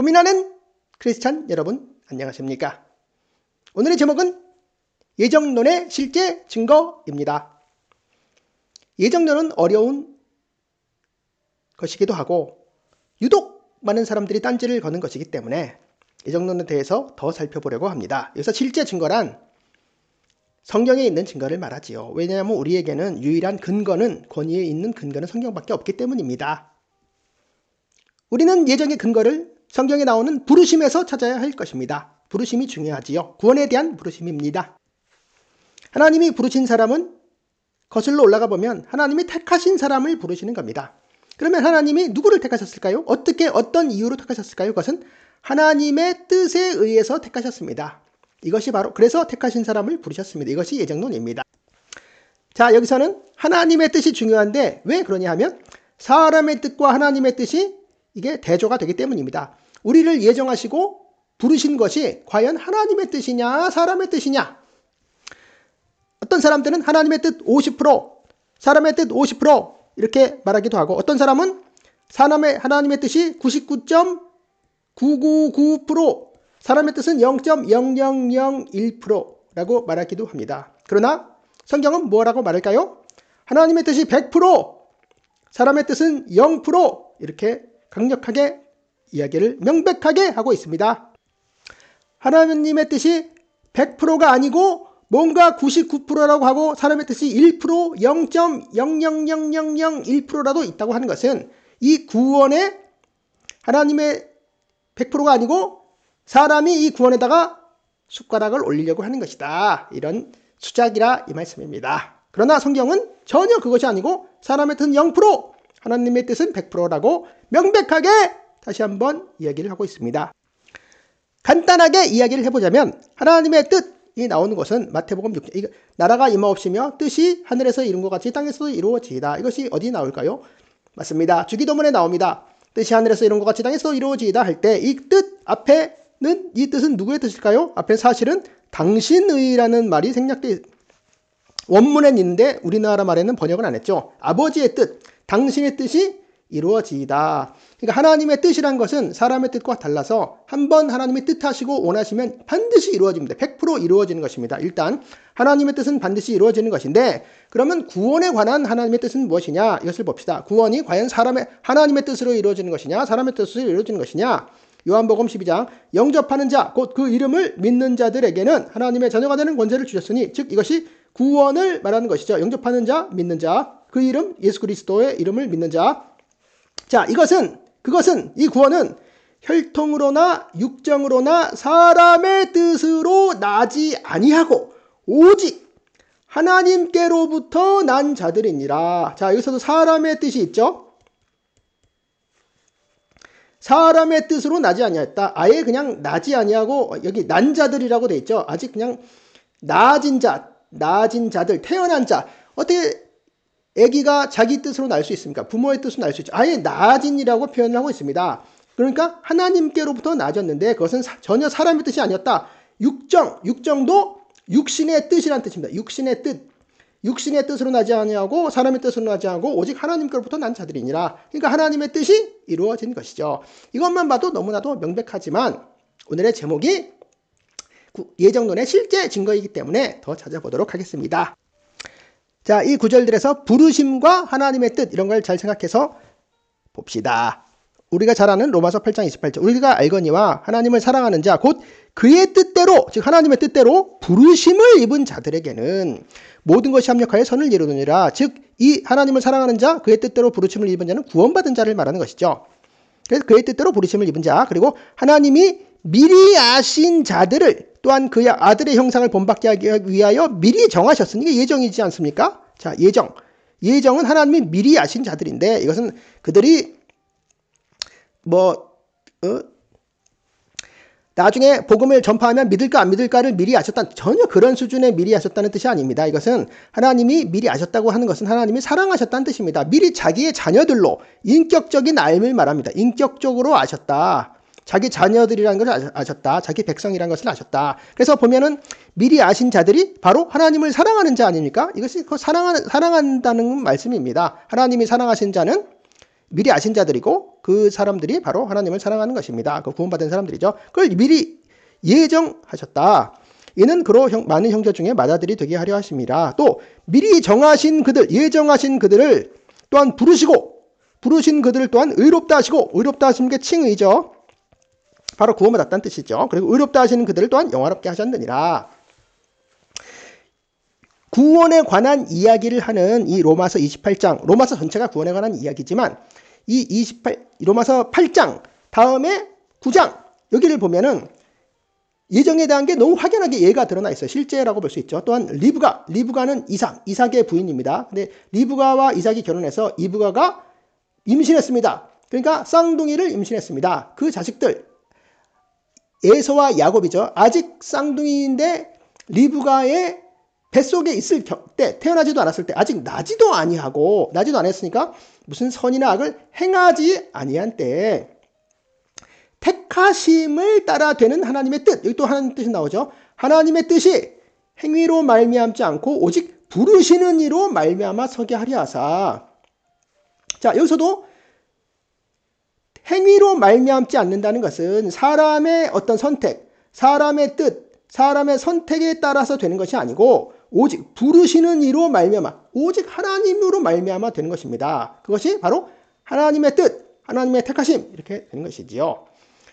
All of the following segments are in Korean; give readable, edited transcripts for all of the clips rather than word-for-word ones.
고민하는 크리스찬 여러분 안녕하십니까? 오늘의 제목은 예정론의 실제 증거입니다. 예정론은 어려운 것이기도 하고 유독 많은 사람들이 딴지를 거는 것이기 때문에 예정론에 대해서 더 살펴보려고 합니다. 여기서 실제 증거란 성경에 있는 증거를 말하지요. 왜냐하면 우리에게는 유일한 근거는, 권위에 있는 근거는 성경밖에 없기 때문입니다. 우리는 예정의 근거를 성경에 나오는 부르심에서 찾아야 할 것입니다. 부르심이 중요하지요. 구원에 대한 부르심입니다. 하나님이 부르신 사람은 거슬러 올라가 보면 하나님이 택하신 사람을 부르시는 겁니다. 그러면 하나님이 누구를 택하셨을까요? 어떤 이유로 택하셨을까요? 그것은 하나님의 뜻에 의해서 택하셨습니다. 이것이 바로 그래서 택하신 사람을 부르셨습니다. 이것이 예정론입니다. 자, 여기서는 하나님의 뜻이 중요한데 왜 그러냐 하면 사람의 뜻과 하나님의 뜻이 이게 대조가 되기 때문입니다. 우리를 예정하시고 부르신 것이 과연 하나님의 뜻이냐 사람의 뜻이냐. 어떤 사람들은 하나님의 뜻 50%, 사람의 뜻 50% 이렇게 말하기도 하고, 어떤 사람은 하나님의 뜻이 99.999%, 사람의 뜻은 0.0001%라고 말하기도 합니다. 그러나 성경은 뭐라고 말할까요? 하나님의 뜻이 100%, 사람의 뜻은 0% 이렇게 강력하게 이야기를 명백하게 하고 있습니다. 하나님의 뜻이 100%가 아니고 뭔가 99%라고 하고 사람의 뜻이 1%, 0.00001%라도 있다고 하는 것은 이 구원에 하나님의 100%가 아니고 사람이 이 구원에다가 숟가락을 올리려고 하는 것이다. 이런 수작이라 이 말씀입니다. 그러나 성경은 전혀 그것이 아니고 사람의 뜻은 0%, 하나님의 뜻은 100%라고 명백하게 다시 한번 이야기를 하고 있습니다. 간단하게 이야기를 해보자면 하나님의 뜻이 나오는 것은 마태복음 6장, 나라가 임하옵시며 뜻이 하늘에서 이룬 것 같이 땅에서도 이루어지이다. 이것이 어디 나올까요? 맞습니다. 주기도문에 나옵니다. 뜻이 하늘에서 이룬 것 같이 땅에서도 이루어지이다 할 때 이 뜻 앞에는 이 뜻은 누구의 뜻일까요? 앞에 사실은 당신의라는 말이 생략돼 원문엔 있는데 우리나라 말에는 번역은 안 했죠. 아버지의 뜻, 당신의 뜻이 이루어지이다. 그러니까 하나님의 뜻이란 것은 사람의 뜻과 달라서 한번 하나님이 뜻하시고 원하시면 반드시 이루어집니다. 100% 이루어지는 것입니다. 일단 하나님의 뜻은 반드시 이루어지는 것인데, 그러면 구원에 관한 하나님의 뜻은 무엇이냐? 이것을 봅시다. 구원이 과연 하나님의 뜻으로 이루어지는 것이냐? 사람의 뜻으로 이루어지는 것이냐? 요한복음 12장 영접하는 자, 곧 그 이름을 믿는 자들에게는 하나님의 자녀가 되는 권세를 주셨으니, 즉 이것이 구원을 말하는 것이죠. 영접하는 자, 믿는 자, 그 이름 예수 그리스도의 이름을 믿는 자. 자, 그것은 이 구원은 혈통으로나 육정으로나 사람의 뜻으로 나지 아니하고 오직 하나님께로부터 난 자들이니라. 자, 여기서도 사람의 뜻이 있죠. 사람의 뜻으로 나지 아니하였다. 아예 그냥 나지 아니하고 여기 난 자들이라고 돼 있죠. 아직 그냥 나아진 자들, 태어난 자. 어떻게 아기가 자기 뜻으로 날 수 있습니까? 부모의 뜻으로 날 수 있죠. 아예 나아진이라고 표현을 하고 있습니다. 그러니까 하나님께로부터 나아졌는데 그것은 전혀 사람의 뜻이 아니었다. 육정도 육신의 뜻이란 뜻입니다. 육신의 뜻으로 나지 아니하고 사람의 뜻으로 나지 않고 오직 하나님께로부터 난 자들이니라. 그러니까 하나님의 뜻이 이루어진 것이죠. 이것만 봐도 너무나도 명백하지만 오늘의 제목이 예정론의 실제 증거이기 때문에 더 찾아보도록 하겠습니다. 자, 이 구절들에서 부르심과 하나님의 뜻 이런 걸 잘 생각해서 봅시다. 우리가 잘 아는 로마서 8장 28절, 우리가 알거니와 하나님을 사랑하는 자 곧 그의 뜻대로, 즉 하나님의 뜻대로 부르심을 입은 자들에게는 모든 것이 합력하여 선을 이루느니라. 즉 이 하나님을 사랑하는 자, 그의 뜻대로 부르심을 입은 자는 구원받은 자를 말하는 것이죠. 그래서 그의 뜻대로 부르심을 입은 자, 그리고 하나님이 미리 아신 자들을 또한 그의 아들의 형상을 본받게 하기 위하여 미리 정하셨으니 이게 예정이지 않습니까? 자, 예정은 하나님이 미리 아신 자들인데 이것은 그들이 나중에 복음을 전파하면 믿을까 안 믿을까를 미리 아셨다, 전혀 그런 수준의 미리 아셨다는 뜻이 아닙니다. 이것은 하나님이 미리 아셨다고 하는 것은 하나님이 사랑하셨다는 뜻입니다. 미리 자기의 자녀들로 인격적인 알을 말합니다. 인격적으로 아셨다. 자기 자녀들이라는 것을 아셨다. 자기 백성이라는 것을 아셨다. 그래서 보면은 미리 아신 자들이 바로 하나님을 사랑하는 자 아닙니까? 이것이 사랑한다는 말씀입니다. 하나님이 사랑하신 자는 미리 아신 자들이고 그 사람들이 바로 하나님을 사랑하는 것입니다. 그 구원받은 사람들이죠. 그걸 미리 예정하셨다. 이는 그로 많은 형제 중에 맏아들이 되게 하려 하심이라. 또 미리 정하신 그들, 예정하신 그들을 또한 부르신 그들을 또한 의롭다 하시고, 의롭다 하시는 게 칭의죠. 바로 구원받았다는 뜻이죠. 그리고 의롭다 하시는 그들을 또한 영화롭게 하셨느니라. 구원에 관한 이야기를 하는 이 로마서 28장, 로마서 전체가 구원에 관한 이야기지만 로마서 8장 다음에 9장 여기를 보면은 예정에 대한 게 너무 확연하게 예가 드러나 있어요. 실제라고 볼 수 있죠. 또한 리브가는 이삭의 부인입니다. 근데 리브가와 이삭이 결혼해서 이브가가 임신했습니다. 그러니까 쌍둥이를 임신했습니다. 그 자식들 에서와 야곱이죠. 아직 쌍둥이인데 리브가의 뱃속에 있을 때, 태어나지도 않았을 때, 아직 나지도 않았으니까 무슨 선이나 악을 행하지 아니한 때에 택하심을 따라 되는 하나님의 뜻, 여기 또 하나님의 뜻이 나오죠. 하나님의 뜻이 행위로 말미암지 않고 오직 부르시는 이로 말미암아 서게 하려 하사. 자, 여기서도 행위로 말미암지 않는다는 것은 사람의 어떤 선택, 사람의 뜻, 사람의 선택에 따라서 되는 것이 아니고 오직 부르시는 이로 말미암아, 오직 하나님으로 말미암아 되는 것입니다. 그것이 바로 하나님의 뜻, 하나님의 택하심 이렇게 되는 것이지요.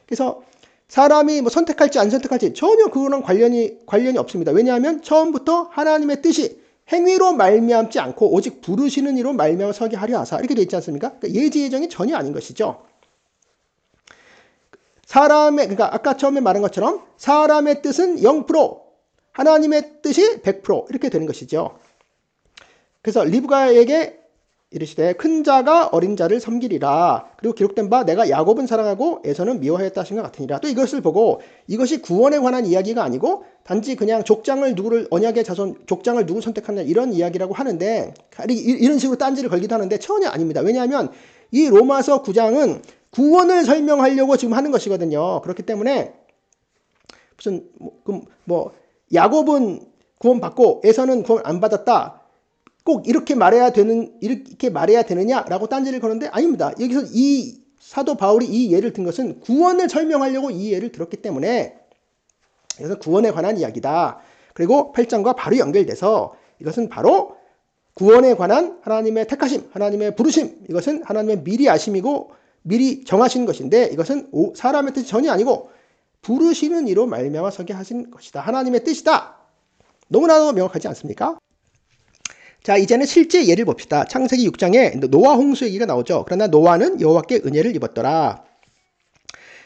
그래서 사람이 뭐 선택할지 안 선택할지 전혀 그거랑 관련이 없습니다. 왜냐하면 처음부터 하나님의 뜻이 행위로 말미암지 않고 오직 부르시는 이로 말미암아 서게 하려 하사 이렇게 되어 있지 않습니까? 그러니까 예지 예정이 전혀 아닌 것이죠. 그러니까 아까 처음에 말한 것처럼 사람의 뜻은 0%, 하나님의 뜻이 100% 이렇게 되는 것이죠. 그래서 리브가에게 이르시되 큰 자가 어린 자를 섬기리라. 그리고 기록된 바 내가 야곱은 사랑하고 에서는 미워하였다 하신 것 같으니라. 또 이것을 보고 이것이 구원에 관한 이야기가 아니고 단지 그냥 언약의 자손 족장을 누구 선택하느냐 이런 이야기라고 하는데 이런 식으로 딴지를 걸기도 하는데 전혀 아닙니다. 왜냐하면 이 로마서 9장은 구원을 설명하려고 지금 하는 것이거든요. 그렇기 때문에 무슨 야곱은 구원받고 에서는 구원 안 받았다. 꼭 이렇게 말해야 되느냐라고 딴지를 거는데 아닙니다. 여기서 이 사도 바울이 이 예를 든 것은 구원을 설명하려고 이 예를 들었기 때문에 그래서 구원에 관한 이야기다. 그리고 8장과 바로 연결돼서 이것은 바로 구원에 관한 하나님의 택하심, 하나님의 부르심, 이것은 하나님의 미리 아심이고 미리 정하신 것인데 이것은 사람의 뜻이 전혀 아니고 부르시는 이로 말미암아 서게 하신 것이다. 하나님의 뜻이다. 너무나도 명확하지 않습니까? 자, 이제는 실제 예를 봅시다. 창세기 6장에 노아 홍수 얘기가 나오죠. 그러나 노아는 여호와께 은혜를 입었더라.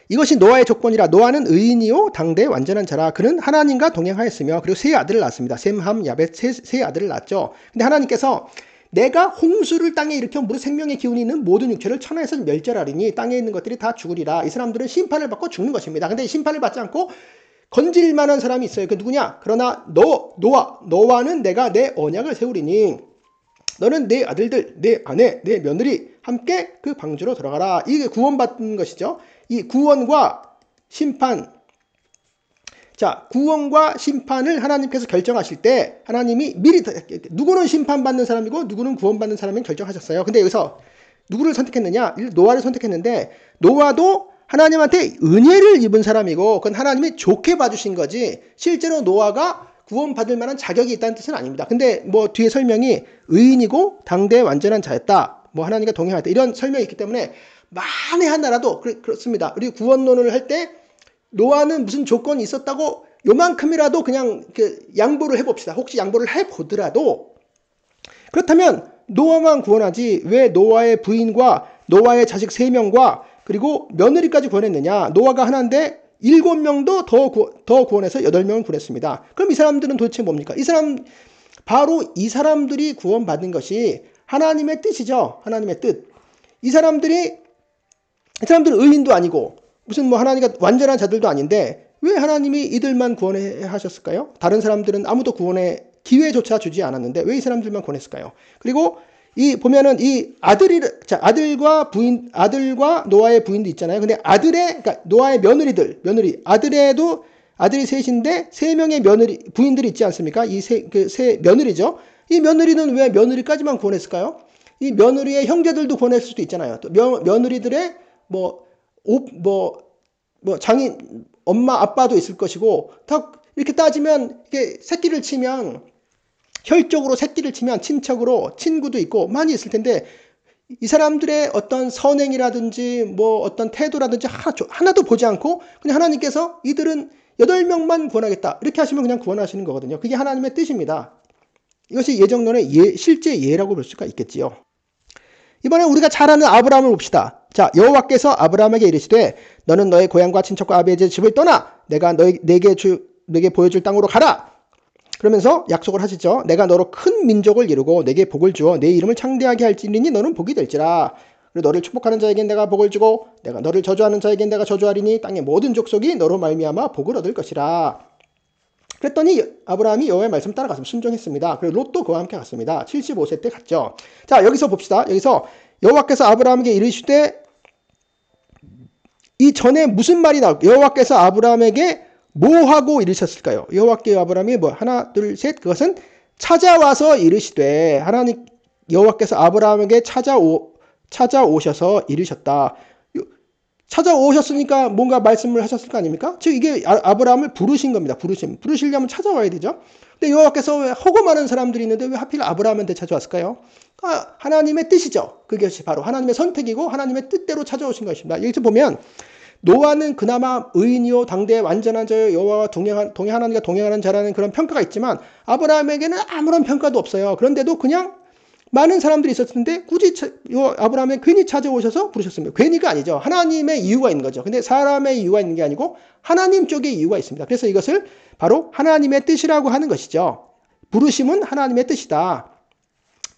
이것이 노아의 조건이라. 노아는 의인이요 당대의 완전한 자라. 그는 하나님과 동행하였으며 그리고 세 아들을 낳았습니다. 셈, 함, 야벳 세 아들을 낳았죠. 근데 하나님께서 내가 홍수를 땅에 일으켜 무릇 생명의 기운이 있는 모든 육체를 천하에서 멸절하리니 땅에 있는 것들이 다 죽으리라. 이 사람들은 심판을 받고 죽는 것입니다. 근데 심판을 받지 않고 건질 만한 사람이 있어요. 그 누구냐? 그러나 너와는 내가 내 언약을 세우리니 너는 내 아들들, 내 아내, 내 며느리 함께 그 방주로 들어가라. 이게 구원받는 것이죠. 이 구원과 심판. 자, 구원과 심판을 하나님께서 결정하실 때 하나님이 미리 누구는 심판받는 사람이고 누구는 구원받는 사람인 결정하셨어요. 근데 여기서 누구를 선택했느냐? 노아를 선택했는데 노아도 하나님한테 은혜를 입은 사람이고 그건 하나님이 좋게 봐주신 거지 실제로 노아가 구원받을 만한 자격이 있다는 뜻은 아닙니다. 근데 뭐 뒤에 설명이 의인이고 당대의 완전한 자였다. 뭐 하나님과 동행하였다. 이런 설명이 있기 때문에 만에 하나라도 그렇습니다. 우리 구원론을 할 때 노아는 무슨 조건이 있었다고 요만큼이라도 그냥 양보를 해봅시다. 혹시 양보를 해보더라도 그렇다면 노아만 구원하지 왜 노아의 부인과 노아의 자식 3명과 그리고 며느리까지 구원했느냐. 노아가 하나인데 7명도 더 구원해서 8명을 구원했습니다. 그럼 이 사람들은 도대체 뭡니까? 바로 이 사람들이 구원받은 것이 하나님의 뜻이죠. 하나님의 뜻. 이 사람들은 의인도 아니고 무슨 하나님과 완전한 자들도 아닌데 왜 하나님이 이들만 구원해 하셨을까요? 다른 사람들은 아무도 구원의 기회조차 주지 않았는데 왜 이 사람들만 구원했을까요? 그리고 보면은 이 아들과 노아의 부인도 있잖아요. 근데 그러니까 노아의 며느리, 아들이 셋인데 3명의 부인들이 있지 않습니까? 세 며느리죠. 이 며느리는 왜 며느리까지만 구원했을까요? 이 며느리의 형제들도 구원할 수도 있잖아요. 또 며느리들의 장인, 엄마, 아빠도 있을 것이고, 다 이렇게 따지면, 이게 새끼를 치면, 혈족으로 새끼를 치면 친척으로 친구도 있고 많이 있을 텐데, 이 사람들의 어떤 선행이라든지 어떤 태도라든지 하나도 보지 않고 그냥 하나님께서 이들은 8명만 구원하겠다 이렇게 하시면 그냥 구원하시는 거거든요. 그게 하나님의 뜻입니다. 이것이 예정론의 실제 예라고 볼 수가 있겠지요. 이번에 우리가 잘 아는 아브라함을 봅시다. 자, 여호와께서 아브라함에게 이르시되 너는 너의 고향과 친척과 아버지의 집을 떠나 내가 내게 보여줄 땅으로 가라. 그러면서 약속을 하시죠. 내가 너로 큰 민족을 이루고 내게 복을 주어 내 이름을 창대하게 할지니 너는 복이 될지라. 그리고 너를 축복하는 자에겐 내가 복을 주고 내가 너를 저주하는 자에겐 내가 저주하리니 땅의 모든 족속이 너로 말미암아 복을 얻을 것이라. 그랬더니 아브라함이 여호와의 말씀 따라가서 순종했습니다. 그리고 롯도 그와 함께 갔습니다. 75세 때 갔죠. 자, 여기서 봅시다. 여기서 여호와께서 아브라함에게 이르시되 이 전에 무슨 말이 나올까요? 여호와께서 아브라함에게 뭐 하고 이르셨을까요? 여호와께 아브라함이 하나 둘 셋 그것은 찾아와서 이르시되 하나님 여호와께서 아브라함에게 찾아오셔서 이르셨다. 찾아오셨으니까 뭔가 말씀을 하셨을 거 아닙니까? 즉 이게 아브라함을 부르신 겁니다. 부르시려면 찾아와야 되죠. 근데 여호와께서 왜 허구 많은 사람들이 있는데 왜 하필 아브라함한테 찾아왔을까요? 하나님의 뜻이죠. 그것이 바로 하나님의 선택이고 하나님의 뜻대로 찾아오신 것입니다. 여기서 보면 노아는 그나마 의인이요 당대의 완전한 자요 여호와와 하나님과 동행하는 자라는 그런 평가가 있지만 아브라함에게는 아무런 평가도 없어요. 그런데도 그냥 많은 사람들이 있었는데 굳이 아브라함에 괜히 찾아오셔서 부르셨습니다. 괜히가 아니죠. 하나님의 이유가 있는 거죠. 근데 사람의 이유가 있는 게 아니고 하나님 쪽의 이유가 있습니다. 그래서 이것을 바로 하나님의 뜻이라고 하는 것이죠. 부르심은 하나님의 뜻이다.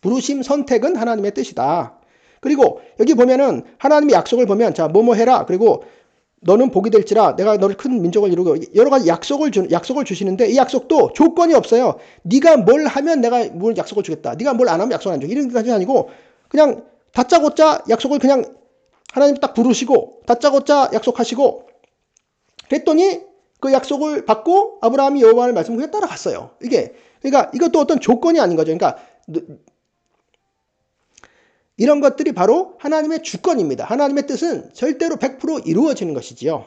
부르심 선택은 하나님의 뜻이다. 그리고 여기 보면은 하나님의 약속을 보면 자 뭐뭐 해라. 그리고 너는 복이 될지라 내가 너를 큰 민족을 이루고 여러 가지 약속을 주시는데 이 약속도 조건이 없어요. 네가 뭘 하면 내가 뭘 약속을 주겠다. 네가 뭘 안 하면 약속을 안 줘. 이런 것이 아니고 그냥 다짜고짜 약속을 그냥 하나님 딱 부르시고 다짜고짜 약속하시고 그랬더니 그 약속을 받고 아브라함이 여호와의 말씀을 그냥 따라갔어요. 그러니까 이것도 어떤 조건이 아닌 거죠. 그러니까 이런 것들이 바로 하나님의 주권입니다. 하나님의 뜻은 절대로 100% 이루어지는 것이지요.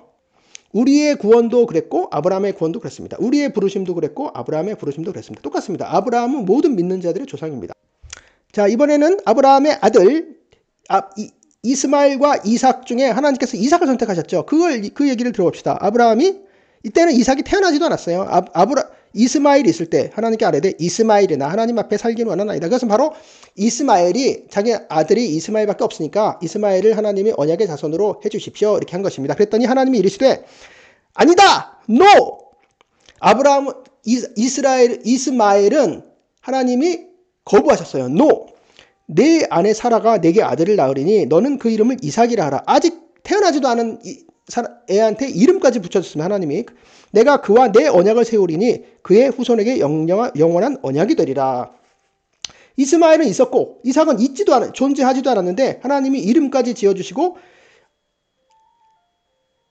우리의 구원도 그랬고 아브라함의 구원도 그랬습니다. 우리의 부르심도 그랬고 아브라함의 부르심도 그랬습니다. 똑같습니다. 아브라함은 모든 믿는 자들의 조상입니다. 자, 이번에는 아브라함의 아들 이스마엘과 이삭 중에 하나님께서 이삭을 선택하셨죠. 그 얘기를 들어봅시다. 아브라함이 이때는 이삭이 태어나지도 않았어요. 이스마엘이 있을 때 하나님께 아뢰되 이스마엘이나 하나님 앞에 살기는 원하나이다. 그것은 바로 이스마엘이 자기 아들이 이스마엘밖에 없으니까 이스마엘을 하나님이 언약의 자손으로 해주십시오 이렇게 한 것입니다. 그랬더니 하나님이 이르시되 아니다! NO! 이스마엘은 하나님이 거부하셨어요. NO! 내 아내 사라가 내게 아들을 낳으리니 너는 그 이름을 이삭이라 하라. 아직 태어나지도 않은 애한테 이름까지 붙여줬습니다. 하나님이 내가 그와 내 언약을 세우리니 그의 후손에게 영원한 언약이 되리라. 이스마엘은 있었고 이삭은 존재하지도 않았는데 하나님이 이름까지 지어주시고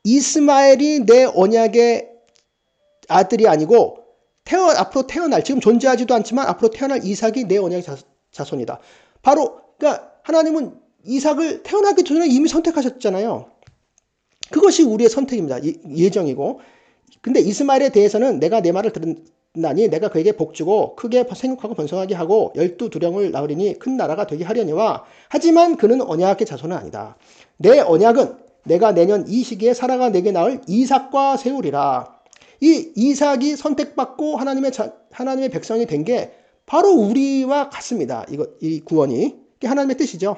이스마엘이 내 언약의 아들이 아니고 앞으로 태어날 지금 존재하지도 않지만 앞으로 태어날 이삭이 내 언약의 자손이다. 바로 그러니까 하나님은 이삭을 태어나기 전에 이미 선택하셨잖아요. 그것이 우리의 선택입니다. 예정이고. 근데 이스마엘에 대해서는 내가 내 말을 들었나니 내가 그에게 복주고 크게 생육하고 번성하게 하고 12두령을 낳으리니 큰 나라가 되게 하려니와 하지만 그는 언약의 자손은 아니다. 내 언약은 내가 내년 이 시기에 사라가 내게 낳을 이삭과 세우리라. 이 이삭이 선택받고 하나님의 백성이 된 게 바로 우리와 같습니다. 이 구원이. 이게 하나님의 뜻이죠.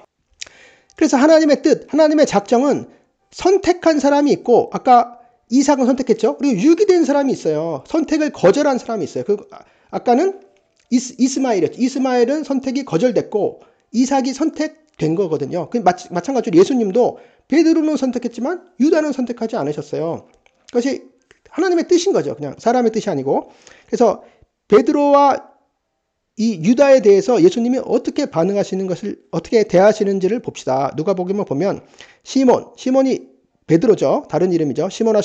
그래서 하나님의 뜻, 하나님의 작정은 선택한 사람이 있고 아까 이삭은 선택했죠. 그리고 유기된 사람이 있어요. 선택을 거절한 사람이 있어요. 아까는 이스마엘이었죠. 이스마엘은 선택이 거절됐고 이삭이 선택된 거거든요. 마찬가지로 예수님도 베드로는 선택했지만 유다는 선택하지 않으셨어요. 그것이 하나님의 뜻인 거죠. 그냥 사람의 뜻이 아니고. 그래서 베드로와 이 유다에 대해서 예수님이 어떻게 반응하시는 것을 어떻게 대하시는지를 봅시다. 누가복음을 보면 시몬이 베드로죠. 다른 이름이죠. 시몬아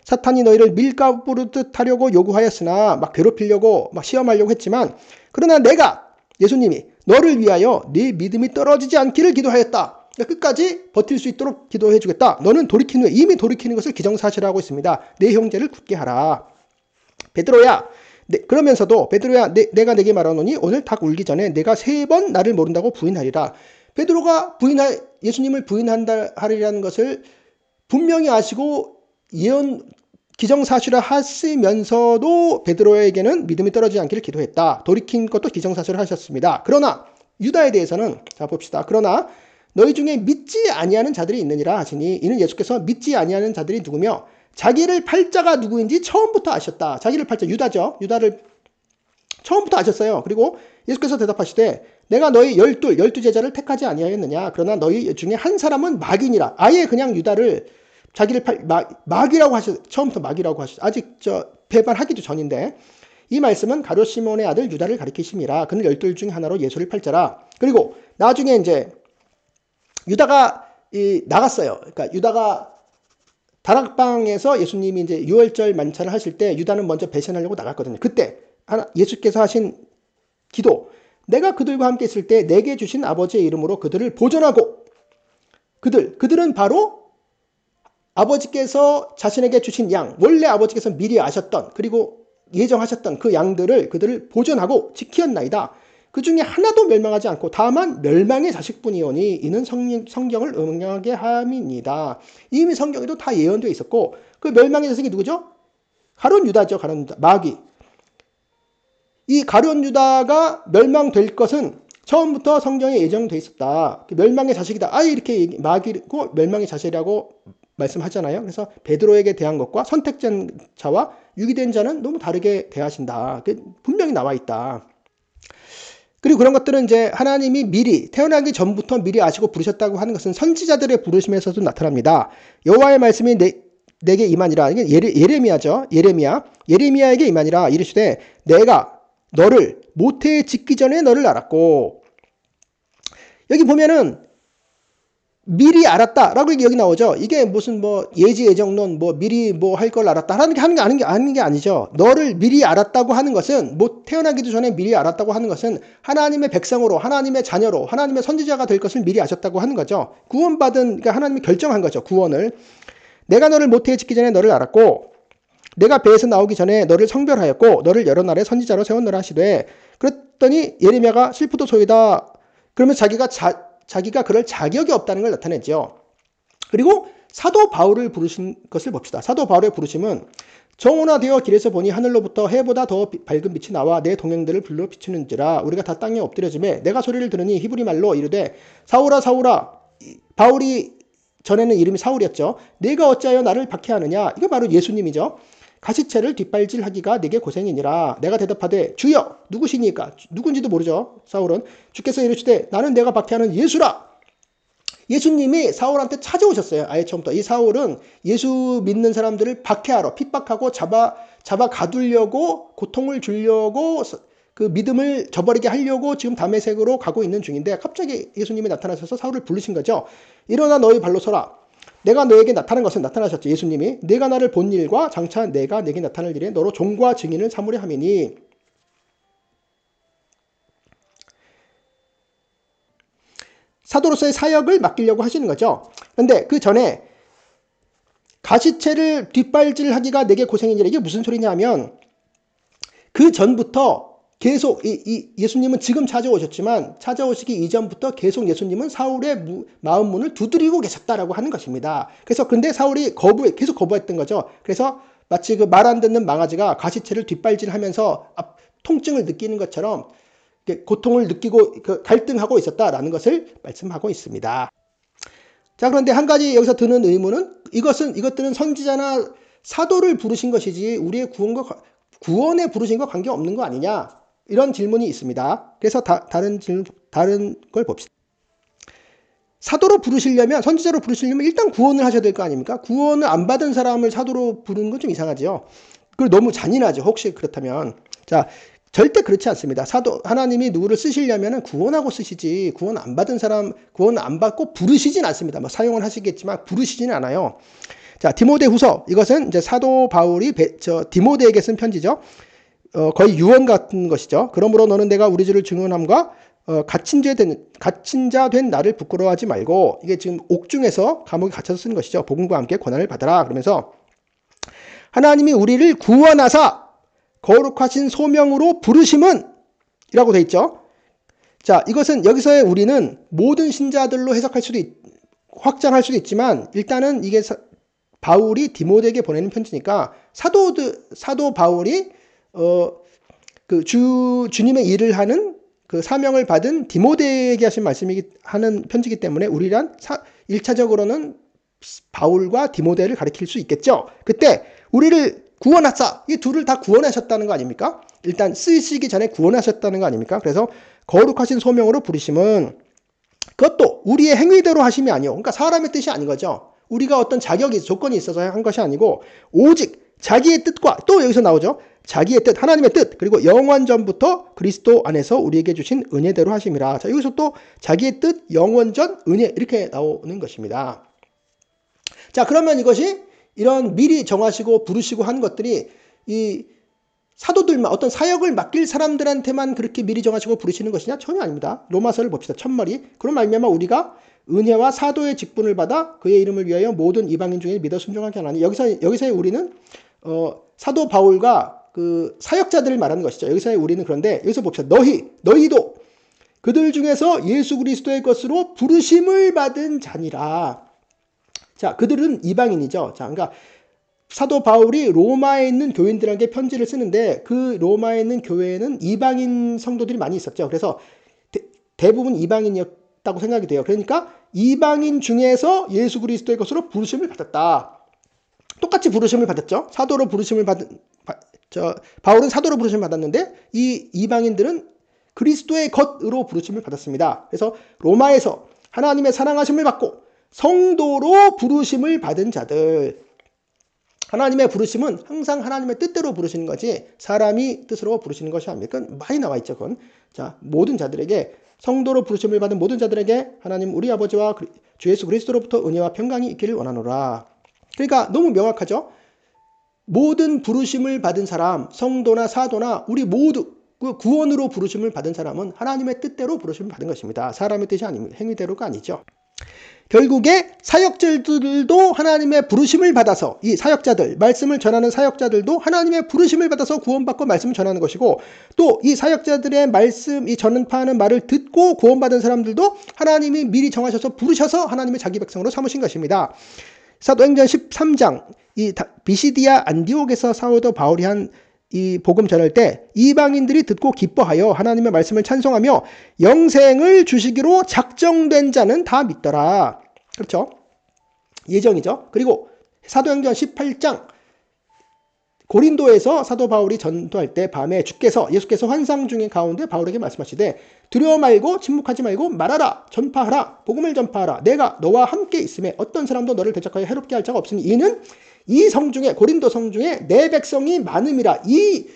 사탄이 너희를 밀가루 뿌리듯 하려고 요구하였으나 막 괴롭히려고 막 시험하려고 했지만 그러나 예수님이 너를 위하여 네 믿음이 떨어지지 않기를 기도하였다. 그러니까 끝까지 버틸 수 있도록 기도해 주겠다. 너는 돌이킨 후에 이미 돌이키는 것을 기정사실화하고 있습니다. 내 형제를 굳게 하라. 베드로야, 그러면서도 베드로야, 내가 내게 말하노니 오늘 닭 울기 전에 내가 3번 나를 모른다고 부인하리라. 베드로가 예수님을 부인하리라는 것을 분명히 아시고 기정사실화 하시면서도 베드로에게는 믿음이 떨어지지 않기를 기도했다. 돌이킨 것도 기정사실화 하셨습니다. 그러나 유다에 대해서는 자 봅시다. 그러나 너희 중에 믿지 아니하는 자들이 있느니라 하시니 이는 예수께서 믿지 아니하는 자들이 누구며 자기를 팔 자가 누구인지 처음부터 아셨다. 자기를 팔 자 유다죠. 유다를 처음부터 아셨어요. 그리고 예수께서 대답하시되 내가 너희 12 제자를 택하지 아니하였느냐. 그러나 너희 중에 한 사람은 마귀니라. 아예 그냥 유다를 자기를 마귀라고 처음부터 마귀라고 하셨어요. 아직 배반하기도 전인데 이 말씀은 가룟 시몬의 아들 유다를 가리키심이라. 그는 12 중 하나로 예수를 팔자라. 그리고 나중에 이제 유다가 나갔어요. 그러니까 유다가 다락방에서 예수님이 이제 유월절 만찬을 하실 때 유다는 먼저 배신하려고 나갔거든요. 그때 예수께서 하신 기도, 내가 그들과 함께 있을 때 내게 주신 아버지의 이름으로 그들을 보존하고 그들은 바로 아버지께서 자신에게 주신 양, 원래 아버지께서 미리 아셨던 그리고 예정하셨던 그 양들을 그들을 보존하고 지키었나이다. 그 중에 하나도 멸망하지 않고 다만 멸망의 자식뿐이오니 이는 성경을 응하게 함이니이다. 이미 성경에도 다 예언되어 있었고 그 멸망의 자식이 누구죠? 가룟 유다죠. 가룟 유다. 마귀. 이 가룟 유다가 멸망될 것은 처음부터 성경에 예정되어 있었다. 멸망의 자식이다. 이렇게 마귀고 멸망의 자식이라고 말씀하잖아요. 그래서 베드로에게 대한 것과 선택된 자와 유기된 자는 너무 다르게 대하신다. 분명히 나와 있다. 그리고 그런 것들은 이제 하나님이 미리 태어나기 전부터 미리 아시고 부르셨다고 하는 것은 선지자들의 부르심에서도 나타납니다. 여호와의 말씀이 내게 임하니라. 이게 예레미야죠. 예레미야에게 임하니라. 이르시되 내가 너를 모태에 짓기 전에 너를 알았고. 여기 보면은 미리 알았다라고 여기 나오죠. 이게 무슨 예지 예정론 미리 할 걸 알았다 하는 게 아니죠. 너를 미리 알았다고 하는 것은 태어나기도 전에 미리 알았다고 하는 것은 하나님의 백성으로 하나님의 자녀로 하나님의 선지자가 될 것을 미리 아셨다고 하는 거죠. 그러니까 하나님이 결정한 거죠. 구원을. 내가 너를 모태에 짓기 전에 너를 알았고 내가 배에서 나오기 전에 너를 성별하였고 너를 여러 나라의 선지자로 세웠노라 하시되. 그랬더니 예레미야가 실프도소이다. 그러면 자기가 그럴 자격이 없다는 걸 나타내죠. 그리고 사도 바울을 부르신 것을 봅시다. 사도 바울의 부르심은 정오나되어 길에서 보니 하늘로부터 해보다 더 밝은 빛이 나와 내 동행들을 불러 비추는지라. 우리가 다 땅에 엎드려지매 내가 소리를 들으니 히브리 말로 이르되 사울아 사울아. 바울이 전에는 이름이 사울이었죠. 내가 어찌하여 나를 박해하느냐. 이거 바로 예수님이죠. 가시채를 뒷발질하기가 내게 고생이니라. 내가 대답하되 주여 누구시니까. 누군지도 모르죠. 사울은. 주께서 이르시되 나는 내가 박해하는 예수라. 예수님이 사울한테 찾아오셨어요. 아예 처음부터. 이 사울은 예수 믿는 사람들을 박해하러 핍박하고 잡아 가두려고 고통을 주려고 그 믿음을 저버리게 하려고 지금 다메섹으로 가고 있는 중인데 갑자기 예수님이 나타나셔서 사울을 부르신 거죠. 일어나 너희 발로 서라. 내가 너에게 나타난 것은 나타나셨죠. 예수님이. 내가 나를 본 일과 장차 내가 내게 나타날 일에 너로 종과 증인을 삼으려 함이니. 사도로서의 사역을 맡기려고 하시는 거죠. 그런데 그 전에 가시채를 뒷발질하기가 내게 고생이니라. 이게 무슨 소리냐면 그 전부터 계속 예수님은 지금 찾아오셨지만 찾아오시기 이전부터 계속 예수님은 사울의 마음 문을 두드리고 계셨다라고 하는 것입니다. 그래서 근데 사울이 계속 거부했던 거죠. 그래서 마치 그 말 안 듣는 망아지가 가시채를 뒷발질하면서 통증을 느끼는 것처럼 고통을 느끼고 갈등하고 있었다라는 것을 말씀하고 있습니다. 자, 그런데 한 가지 여기서 드는 의문은 이것들은 선지자나 사도를 부르신 것이지 우리의 구원에 부르신 것 관계없는 거 아니냐? 이런 질문이 있습니다. 그래서 다른 걸 봅시다. 사도로 부르시려면, 선지자로 부르시려면 일단 구원을 하셔야 될 거 아닙니까? 구원을 안 받은 사람을 사도로 부르는 건 좀 이상하죠. 그리고 너무 잔인하죠. 혹시 그렇다면. 자, 절대 그렇지 않습니다. 하나님이 누구를 쓰시려면 구원하고 쓰시지, 구원 안 받은 사람, 구원 안 받고 부르시진 않습니다. 사용을 하시겠지만 부르시지는 않아요. 자, 디모데후서. 이것은 이제 사도 바울이 디모데에게 쓴 편지죠. 거의 유언 같은 것이죠. 그러므로 너는 내가 우리 주를 증언함과 갇힌 자 된 나를 부끄러워하지 말고, 이게 지금 옥중에서 감옥에 갇혀서 쓰는 것이죠. 복음과 함께 고난을 받아라. 그러면서 하나님이 우리를 구원하사 거룩하신 소명으로 부르심은 이라고 돼 있죠. 자, 이것은 여기서의 우리는 모든 신자들로 해석할 수도 확장할 수도 있지만, 일단은 이게 바울이 디모데에게 보내는 편지니까 사도 바울이 주님의 일을 하는 그 사명을 받은 디모데에게 하는 편지이기 때문에 우리란 1차적으로는 바울과 디모데를 가리킬 수 있겠죠. 그때 우리를 구원하사, 이 둘을 다 구원하셨다는 거 아닙니까? 일단 쓰시기 전에 구원하셨다는 거 아닙니까? 그래서 거룩하신 소명으로 부르심은 그것도 우리의 행위대로 하심이 아니요, 그러니까 사람의 뜻이 아닌 거죠. 우리가 어떤 자격이 조건이 있어서 한 것이 아니고 오직 자기의 뜻과, 또 여기서 나오죠, 자기의 뜻, 하나님의 뜻, 그리고 영원전부터 그리스도 안에서 우리에게 주신 은혜대로 하심이라. 자, 여기서 또 자기의 뜻, 영원전, 은혜, 이렇게 나오는 것입니다. 자, 그러면 이것이 이런 미리 정하시고 부르시고 하는 것들이 이 사도들만, 어떤 사역을 맡길 사람들한테만 그렇게 미리 정하시고 부르시는 것이냐? 전혀 아닙니다. 로마서를 봅시다. 첫머리. 그런 말미암아 우리가 은혜와 사도의 직분을 받아 그의 이름을 위하여 모든 이방인 중에 믿어 순종하게 하나니. 여기서의 우리는 사도 바울과 그 사역자들을 말하는 것이죠. 여기서의 우리는, 그런데 여기서 봅시다. 너희도 그들 중에서 예수 그리스도의 것으로 부르심을 받은 자니라. 자, 그들은 이방인이죠. 자, 그러니까 사도 바울이 로마에 있는 교인들에게 편지를 쓰는데, 그 로마에 있는 교회에는 이방인 성도들이 많이 있었죠. 그래서 대부분 이방인이었다고 생각이 돼요. 그러니까 이방인 중에서 예수 그리스도의 것으로 부르심을 받았다. 똑같이 부르심을 받았죠. 사도로 부르심을 바울은 사도로 부르심을 받았는데, 이 이방인들은 그리스도의 것으로 부르심을 받았습니다. 그래서 로마에서 하나님의 사랑하심을 받고 성도로 부르심을 받은 자들. 하나님의 부르심은 항상 하나님의 뜻대로 부르시는 거지 사람이 뜻으로 부르시는 것이 아닙니까? 많이 나와 있죠, 그건. 자, 모든 자들에게, 성도로 부르심을 받은 모든 자들에게 하나님 우리 아버지와 주 예수 그리스도로부터 은혜와 평강이 있기를 원하노라. 그러니까 너무 명확하죠. 모든 부르심을 받은 사람, 성도나 사도나 우리 모두 그 구원으로 부르심을 받은 사람은 하나님의 뜻대로 부르심을 받은 것입니다. 사람의 뜻이 아닙니다. 행위대로가 아니죠. 결국에 사역자들도 하나님의 부르심을 받아서, 이 사역자들, 말씀을 전하는 사역자들도 하나님의 부르심을 받아서 구원받고 말씀을 전하는 것이고, 또 이 사역자들의 말씀, 이 전파하는 말을 듣고 구원받은 사람들도 하나님이 미리 정하셔서 부르셔서 하나님의 자기 백성으로 삼으신 것입니다. 사도행전 13장, 이 비시디아 안디옥에서 사도 바울이 한 이 복음 전할 때 이방인들이 듣고 기뻐하여 하나님의 말씀을 찬송하며 영생을 주시기로 작정된 자는 다 믿더라. 그렇죠? 예정이죠. 그리고 사도행전 18장, 고린도에서 사도 바울이 전도할 때 밤에 예수께서 환상 중에 가운데 바울에게 말씀하시되 두려워 말고 침묵하지 말고 말하라, 전파하라, 복음을 전파하라. 내가 너와 함께 있음에 어떤 사람도 너를 대적하여 해롭게 할 자가 없으니 이는 이 성중에, 고린도 성중에 내 백성이 많음이라. 이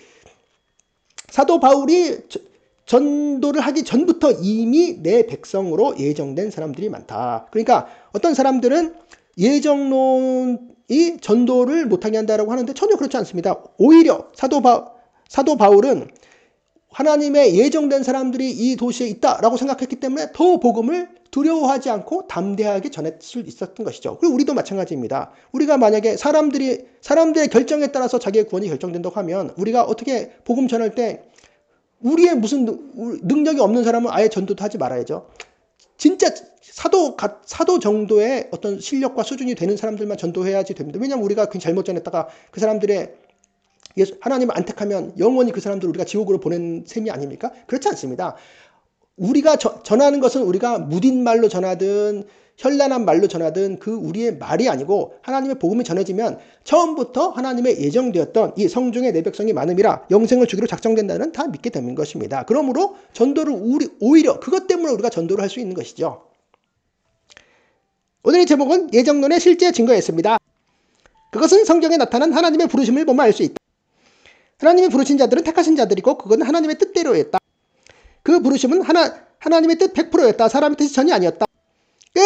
사도 바울이 전도를 하기 전부터 이미 내 백성으로 예정된 사람들이 많다. 그러니까 어떤 사람들은 예정론이 전도를 못하게 한다라고 하는데 전혀 그렇지 않습니다. 오히려 사도 바울은 하나님의 예정된 사람들이 이 도시에 있다라고 생각했기 때문에 더 복음을 두려워하지 않고 담대하게 전할 수 있었던 것이죠. 그리고 우리도 마찬가지입니다. 우리가 만약에 사람들의 결정에 따라서 자기의 구원이 결정된다고 하면 우리가 어떻게 복음 전할 때 우리의 무슨 능력이 없는 사람은 아예 전도도 하지 말아야죠. 진짜 사도 정도의 어떤 실력과 수준이 되는 사람들만 전도해야지 됩니다. 왜냐하면 우리가 그냥 잘못 전했다가 그 사람들의 하나님을 안 택하면 영원히 그 사람들을 우리가 지옥으로 보낸 셈이 아닙니까? 그렇지 않습니다. 우리가 전하는 것은 우리가 무딘 말로 전하든 현란한 말로 전하든 그 우리의 말이 아니고 하나님의 복음이 전해지면 처음부터 하나님의 예정되었던 이 성중에 내 백성이 많음이라 영생을 주기로 작정된다는 다 믿게 되는 것입니다. 그러므로 전도를 오히려 그것 때문에 우리가 전도를 할 수 있는 것이죠. 오늘의 제목은 예정론의 실제 증거였습니다. 그것은 성경에 나타난 하나님의 부르심을 보면 알 수 있다. 하나님이 부르신 자들은 택하신 자들이고 그건 하나님의 뜻대로였다. 그 부르심은 하나님의 뜻 100%였다. 사람의 뜻이 전혀 아니었다. 끝!